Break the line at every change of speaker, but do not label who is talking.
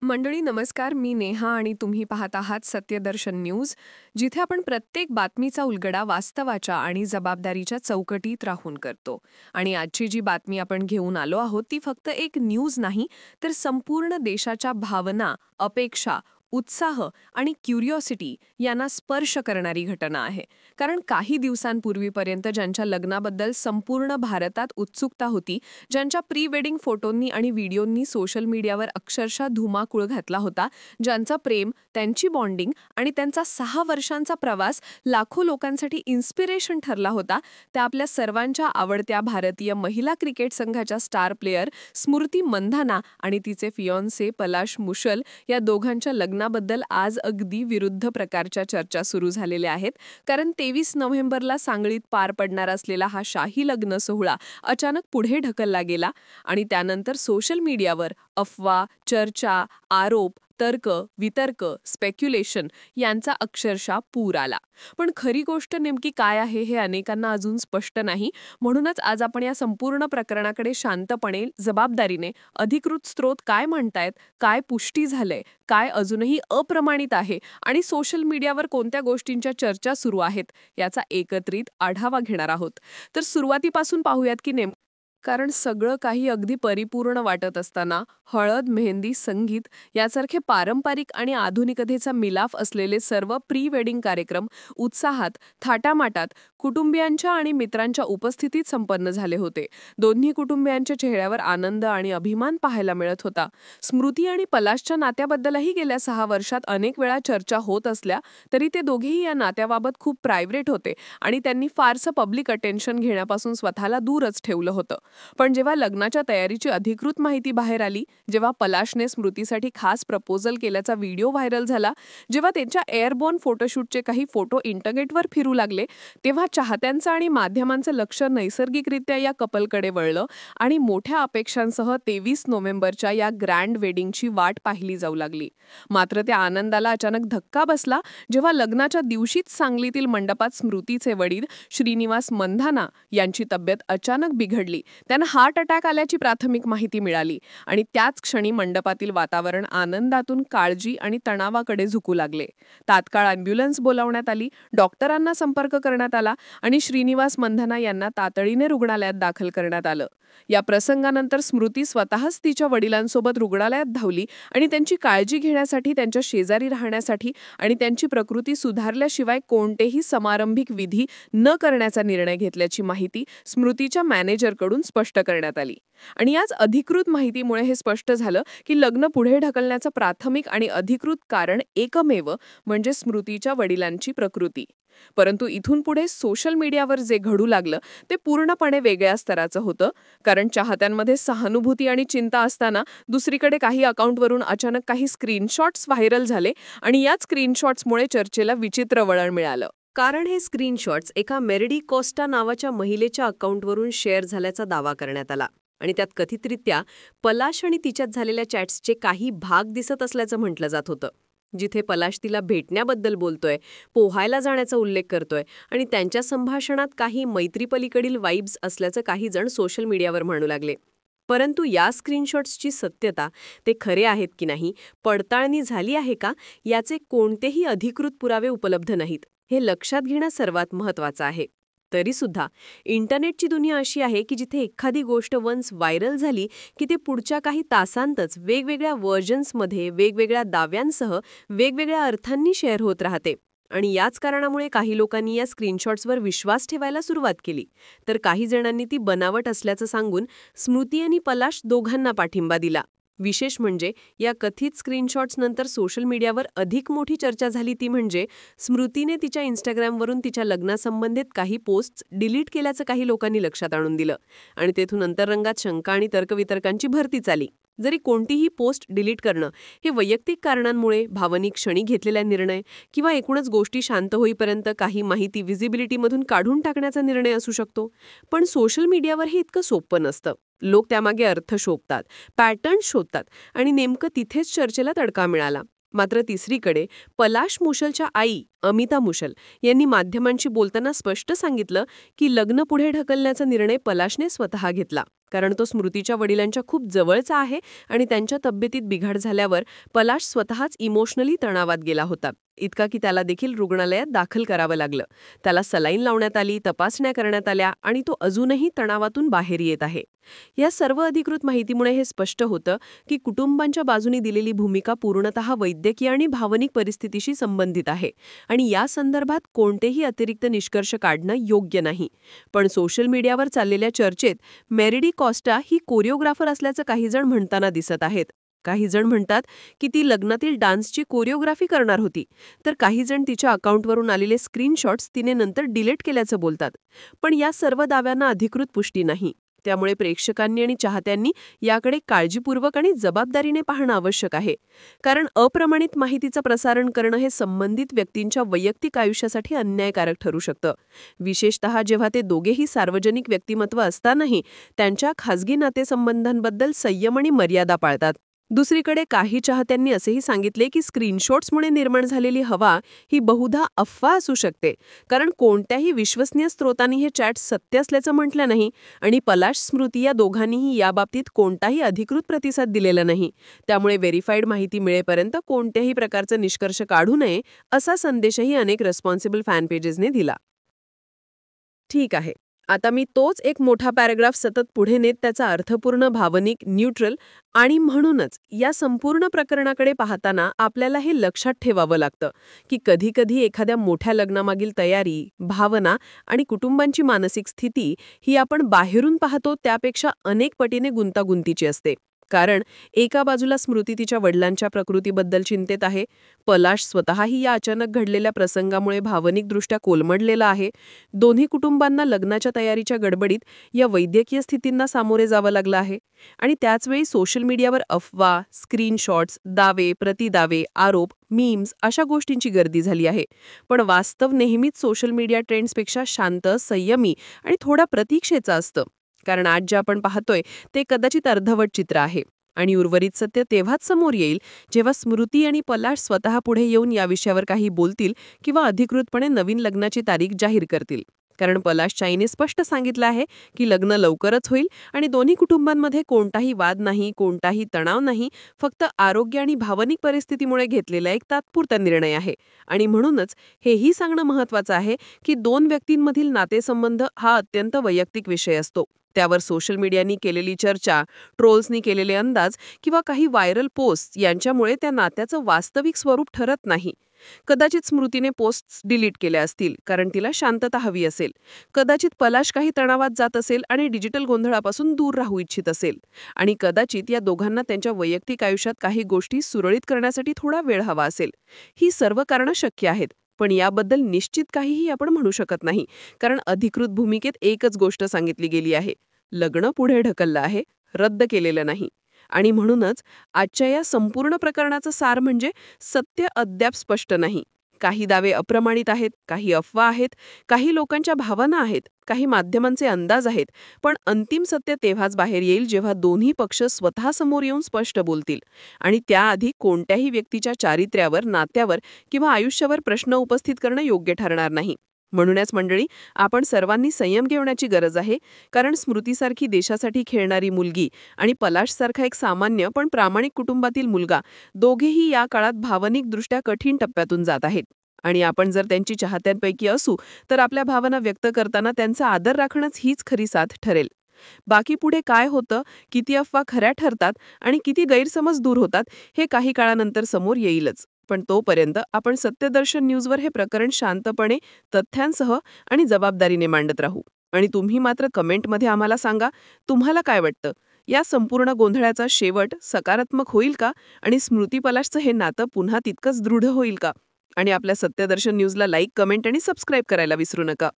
मंडळी नमस्कार, मी नेहा आणि तुम्ही पाहत आहात सत्यदर्शन न्यूज, जिथे आपण प्रत्येक बातमीचा उलगडा वास्तवाच्या आणि जबाबदारीच्या चौकटीत राहून करतो. आणि आजची जी बातमी आपण घेऊन आलो आहोत ती फक्त एक न्यूज नाही, तर संपूर्ण देशाच्या भावना, अपेक्षा, उत्साह आणि क्युरिओसिटी यांना स्पर्श करणारी घटना आहे. कारण काही दिवसांपूर्वीपर्यंत ज्यांच्या लग्नाबद्दल संपूर्ण भारतात उत्सुकता होती, ज्यांच्या प्री वेडिंग फोटोंनी आणि व्हिडिओंनी सोशल मीडियावर अक्षरशः धुमाकूळ घातला होता, ज्यांचं प्रेम, त्यांची बॉन्डिंग आणि त्यांचा 6 वर्षांचा प्रवास लाखो लोकांसाठी इन्स्पिरेशन ठरला होता, त्या आपल्या सर्वांच्या आवडत्या भारतीय महिला क्रिकेट संघाच्या स्टार प्लेयर स्मृती मंधाना आणि तिचे फियॉन्से पलाश मुशल या दोघांच्या लग्नाबद्दल आज अगदी विरुद्ध प्रकारच्या चर्चा सुरू झालेल्या आहेत. कारण 23 नोव्हेंबरला सांगलीत पार पडणार असलेला हा शाही लग्न सोहळा अचानक पुढे ढकलला गेला आणि त्यानंतर सोशल मीडियावर अफवा, चर्चा, आरोप, तर्क, वितर्क, स्पेक्युलेशन यांचा अक्षरशः पूर आला. पण खरी गोष्ट नेमकी काय आहे हे अनेकांना अजून स्पष्ट नाही. म्हणूनच आज आपण या संपूर्ण प्रकरणाकडे शांतपणे, जबाबदारीने, अधिकृत स्रोत काय म्हणतायत, काय पुष्टी झालंय, काय अजूनही अप्रमाणित आहे आणि सोशल मीडियावर कोणत्या गोष्टींच्या चर्चा सुरू आहेत याचा एकत्रित आढावा घेणार आहोत. तर सुरुवातीपासून पाहूयात की कारण सगळं काही अगदी परिपूर्ण वाटत असताना हळद, मेहंदी, संगीत यासारखे पारंपरिक आणि आधुनिकतेचा मिलाफ असलेले सर्व प्री वेडिंग कार्यक्रम उत्साहात, थाटामाटात, कुटुंबियांच्या आणि मित्रांच्या उपस्थितीत संपन्न झाले होते. दोन्ही कुटुंबियांच्या चेहऱ्यावर आनंद आणि अभिमान पाहायला मिळत होता. स्मृती आणि पलाशच्या नात्याबद्दलही गेल्या 6 वर्षात अनेक वेळा चर्चा होत असल्या तरी ते दोघेही या नात्याबाबत खूप प्रायव्हेट होते आणि त्यांनी फारसं पब्लिक अटेन्शन घेण्यापासून स्वतःला दूरच ठेवलं होतं. पण जेव्हा लग्नाच्या तयारीची अधिकृत माहिती बाहेर आली, जेव्हा पलाशने स्मृतीसाठी खास प्रपोजल केल्याचा व्हिडिओ व्हायरल झाला, जेव्हा त्यांच्या एअरबोर्न फोटोशूटचे काही फोटो इंटरनेटवर फिरू लागले, तेव्हा चाहत्यांचं आणि माध्यमांचं लक्ष नैसर्गिकरित्या या कपलकडे वळलं आणि मोठ्या अपेक्षांसह 23 नोव्हेंबरच्या या ग्रँड वेडिंगची वाट पाहिली जाऊ लागली. मात्र त्या आनंदाला अचानक धक्का बसला जेव्हा लग्नाच्या दिवशीच सांगलीतील मंडपात स्मृतीचे वडील श्रीनिवास मंधाना यांची तब्येत अचानक बिघडली. त्यांना हार्ट अटॅक आल्याची प्राथमिक माहिती मिळाली आणि त्याच क्षणी मंडपातील वातावरण आनंदातून काळजी आणि तणावाकडे झुकू लागले. तात्काळ अँब्युलन्स बोलावण्यात आली, डॉक्टरांना संपर्क करण्यात आला आणि श्रीनिवास मंधाना यांना तातडीने रुग्णालयात दाखल करण्यात आलं. या प्रसंगानंतर स्मृती स्वतःच तिच्या वडिलांसोबत रुग्णालयात धावली आणि त्यांची काळजी घेण्यासाठी, त्यांच्या शेजारी राहण्यासाठी आणि त्यांची प्रकृती सुधारल्याशिवाय कोणतेही समारंभिक विधी न करण्याचा निर्णय घेतल्याची माहिती स्मृतीच्या मॅनेजरकडून स्पष्ट करण्यात आली. आणि याच अधिकृत माहितीमुळे हे स्पष्ट झालं की लग्न पुढे ढकलण्याचं प्राथमिक आणि अधिकृत कारण एकमेव म्हणजे स्मृतीच्या वडिलांची प्रकृती. परंतु इथून पुढे सोशल मीडियावर जे घडू लागलं ते पूर्णपणे वेगळ्या स्तराचं होतं. कारण चाहत्यांमध्ये सहानुभूती आणि चिंता असताना दुसरीकडे काही अकाउंटवरून अचानक काही स्क्रीनशॉट्स व्हायरल झाले आणि याच स्क्रीनशॉट्समुळे चर्चेला विचित्र वळण मिळालं.
कारण हे स्क्रीनशॉट्स एका मेरिडी कोस्टा नावाच्या महिलेच्या अकाउंटवरून शेअर झाल्याचा दावा करण्यात आला आणि त्यात कथितरित्या पलाश आणि तिच्यात झालेल्या चॅट्सचे काही भाग दिसत असल्याचं म्हटलं जात होतं. जिथे पलाश तिला भेटण्याबद्दल बोलतोय, पोहायला जाण्याचा उल्लेख करतोय आणि त्यांच्या संभाषणात काही मैत्रीपलीकडील वाइब्स असल्याचं काही जण सोशल मीडियावर म्हणू लागले. परंतु या स्क्रीनशॉट्सची सत्यता, ते खरे आहेत की नाही, पडताळणी झाली आहे का, याचे कोणतेही अधिकृत पुरावे उपलब्ध नाहीत. हे लक्षात घेणं सर्वात महत्त्वाचं आहे. तरीसुद्धा इंटरनेटची दुनिया अशी आहे की जिथे एखादी गोष्ट वन्स व्हायरल झाली की ते पुढच्या काही तासांतच वेगवेगळ्या व्हर्जन्समध्ये, वेगवेगळ्या दाव्यांसह, वेगवेगळ्या अर्थांनी शेअर होत राहते. आणि याच कारणामुळे काही लोकांनी या स्क्रीनशॉट्सवर विश्वास ठेवायला सुरुवात केली, तर काही जणांनी ती बनावट असल्याचं सांगून स्मृती आणि पलाश दोघांना पाठिंबा दिला. विशेष म्हणजे या कथित स्क्रीनशॉट्सनंतर सोशल मीडियावर अधिक मोठी चर्चा झाली ती म्हणजे स्मृतीने तिच्या इंस्टाग्रामवरून तिच्या लग्नासंबंधित काही पोस्ट्स डिलीट केल्याचं काही लोकांनी लक्षात आणून दिलं आणि तेथून अंतरंगात शंका आणि तर्कवितर्कांची भरतीच आली. जरी कोणतीही पोस्ट डिलीट करणं हे वैयक्तिक कारणांमुळे, भावनिक क्षणी घेतलेला निर्णय किंवा एकूणच गोष्टी शांत होईपर्यंत काही माहिती व्हिजिबिलिटीमधून काढून टाकण्याचा निर्णय असू शकतो, पण सोशल मीडियावर हे इतकं सोपं नसतं. लोक त्यामागे अर्थ शोधतात, पॅटर्न शोधतात आणि नेमकं तिथेच चर्चेला तडका मिळाला. मात्र तिसरीकडे पलाश मुशलच्या आई अमिता मुशल यांनी माध्यमांशी बोलताना स्पष्ट सांगितलं की लग्न पुढे ढकलण्याचा निर्णय पलाशने स्वतः घेतला, कारण तो स्मृतीच्या वडिलांच्या खूप जवळचा आहे आणि त्यांच्या तब्येतीत बिघाड झाल्यावर पलाश स्वतःच इमोशनली तणावात गेला होता, इतका की त्याला देखील रुग्णालयात दाखल करावं लागलं. त्याला सलाईन लावण्यात आली, तपासण्या करण्यात आल्या आणि तो अजूनही तणावातून बाहेर येत आहे. या सर्व अधिकृत माहितीमुळे हे स्पष्ट होतं की कुटुंबांच्या बाजूनी दिलेली भूमिका पूर्णतः वैद्यकीय आणि भावनिक परिस्थितीशी संबंधित आहे आणि या संदर्भात कोणतेही अतिरिक्त निष्कर्ष काढणं योग्य नाही. पण सोशल मीडियावर चाललेल्या चर्चेत मेरिडी कॉस्टा ही कोरिओग्राफर असल्याचं काही जण म्हणताना दिसत आहेत. काही जण म्हणतात की ती लग्नातील डान्सची कोरिओग्राफी करणार होती, तर काही जण तिच्या अकाउंटवरून आलेले स्क्रीनशॉट्स तिने नंतर डिलीट केल्याचं बोलतात. पण या सर्व दाव्यांना अधिकृत पुष्टी नाही. त्यामुळे प्रेक्षकांनी आणि चाहत्यांनी याकडे काळजीपूर्वक आणि जबाबदारीने पाहणं आवश्यक आहे, कारण अप्रमाणित माहितीचं प्रसारण करणं हे संबंधित व्यक्तींच्या वैयक्तिक आयुष्यासाठी अन्यायकारक ठरू शकतं, विशेषतः जेव्हा ते दोघेही सार्वजनिक व्यक्तिमत्व असतानाही त्यांच्या खासगी नातेसंबंधांबद्दल संयम आणि मर्यादा पाळतात. दुसरीकडे काही चाहत्यांनी असेही सांगितले की स्क्रीनशॉट्समुळे निर्माण झालेली हवा ही बहुधा अफवा असू शकते, कारण कोणत्याही विश्वसनीय स्रोतांनी हे चॅट सत्य असल्याचं म्हटलं नाही आणि पलाश स्मृती या दोघांनीही याबाबतीत कोणताही अधिकृत प्रतिसाद दिलेला नाही. त्यामुळे व्हेरीफाईड माहिती मिळेपर्यंत कोणत्याही प्रकारचा निष्कर्ष काढू नये, असा संदेशही अनेक रेस्पॉन्सिबल फॅन पेजेसने दिला. ठीक आहे, आता मी तोच एक मोठा पॅराग्राफ सतत पुढे नेत त्याचा अर्थपूर्ण, भावनिक, न्यूट्रल आणि म्हणूनच या संपूर्ण प्रकरणाकडे पाहताना आपल्याला हे लक्षात ठेवावं लागतं की कधीकधी एखाद्या मोठ्या लग्नामागील तयारी, भावना आणि कुटुंबांची मानसिक स्थिती ही आपण बाहेरून पाहतो त्यापेक्षा अनेक पटीने गुंतागुंतीची असते. कारण एका बाजूला स्मृती तिच्या वडिलांच्या प्रकृतीबद्दल चिंतेत आहे, पलाश स्वतःही या अचानक घडलेल्या प्रसंगामुळे भावनिकदृष्ट्या कोलमडलेला आहे, दोन्ही कुटुंबांना लग्नाच्या तयारीच्या गडबडीत या वैद्यकीय स्थितींना सामोरे जावं लागलं आहे आणि त्याचवेळी सोशल मीडियावर अफवा, स्क्रीनशॉट्स, दावे, प्रतिदावे, आरोप, मीम्स अशा गोष्टींची गर्दी झाली आहे. पण वास्तव नेहमीच सोशल मीडिया ट्रेंड्सपेक्षा शांत, संयमी आणि थोडा प्रतीक्षेचं असतं, कारण आज जे आपण पाहतोय ते कदाचित अर्धवट चित्र आहे आणि उर्वरित सत्य तेव्हाच समोर येईल जेव्हा स्मृती आणि पलाश स्वतः पुढे येऊन या विषयावर काही बोलतील किंवा अधिकृतपणे नवीन लग्नाची तारीख जाहीर करतील. कारण पलाशच्या आईने स्पष्ट सांगितलं आहे की लग्न लवकरच होईल आणि दोन्ही कुटुंबांमध्ये कोणताही वाद नाही, कोणताही तणाव नाही, फक्त आरोग्य आणि भावनिक परिस्थितीमुळे घेतलेला एक तात्पुरता निर्णय आहे. आणि म्हणूनच हेही सांगणं महत्त्वाचं आहे की दोन व्यक्तींमधील नातेसंबंध हा अत्यंत वैयक्तिक विषय असतो. त्यावर सोशल मीडियानी केलेली चर्चा, ट्रोल्सनी केलेले अंदाज किंवा काही व्हायरल पोस्ट यांच्यामुळे त्या नात्याचं वास्तविक स्वरूप ठरत नाही. कदाचित स्मृतीने पोस्ट्स डिलीट केल्या असतील कारण तिला शांतता हवी असेल, कदाचित पलाश काही तणावात जात असेल आणि डिजिटल गोंधळापासून दूर राहू इच्छित असेल, आणि कदाचित या दोघांना त्यांच्या वैयक्तिक आयुष्यात काही गोष्टी सुरळीत करण्यासाठी थोडा वेळ हवा असेल. ही सर्व कारणं शक्य आहेत, पण याबद्दल निश्चित काहीही आपण म्हणू शकत नाही, कारण अधिकृत भूमिकेत एकच गोष्ट सांगितली गेली आहे: लग्न पुढे ढकललं आहे, रद्द केलेलं नाही. आणि म्हणूनच आजच्या या संपूर्ण प्रकरणाचं सार म्हणजे सत्य अद्याप स्पष्ट नाही. काही दावे अप्रमाणित आहेत, काही अफवा आहेत, काही लोकांच्या भावना आहेत, काही माध्यमांचे अंदाज आहेत, पण अंतिम सत्य तेव्हाच बाहेर येईल जेव्हा दोन्ही पक्ष स्वतः समोर येऊन स्पष्ट बोलतील. आणि त्याआधी कोणत्याही व्यक्तीच्या चारित्र्यावर, नात्यावर किंवा आयुष्यावर प्रश्न उपस्थित करणं योग्य ठरणार नाही. म्हणूनच मंडळी, आपण सर्वांनी संयम ठेवण्याची गरज आहे, कारण स्मृतीसारखी देशासाठी खेळणारी मुलगी आणि पलाशसारखा एक सामान्य पण प्रामाणिक कुटुंबातील मुलगा दोघेही या काळात भावनिकदृष्ट्या कठीण टप्प्यातून जात आहेत. आणि आपण जर त्यांची चाहत्यांपैकी असू तर आपल्या भावना व्यक्त करताना त्यांचा आदर राखणंच हीच खरी साथ ठरेल. बाकी पुढे काय होतं, किती अफवा खऱ्या ठरतात आणि किती गैरसमज दूर होतात हे काही काळानंतर समोर येईलच. पण तोपर्यंत आपण सत्यदर्शन न्यूजवर हे प्रकरण शांतपणे, तथ्यांसह आणि जबाबदारीने मांडत राहू. आणि तुम्ही मात्र कमेंटमध्ये आम्हाला सांगा, तुम्हाला काय वाटतं, या संपूर्ण गोंधळाचा शेवट सकारात्मक होईल का आणि स्मृती पलाशचं हे नातं पुन्हा तितकंच दृढ होईल का? आणि आपल्या सत्यदर्शन न्यूजला लाईक, कमेंट आणि सबस्क्राईब करायला विसरू नका.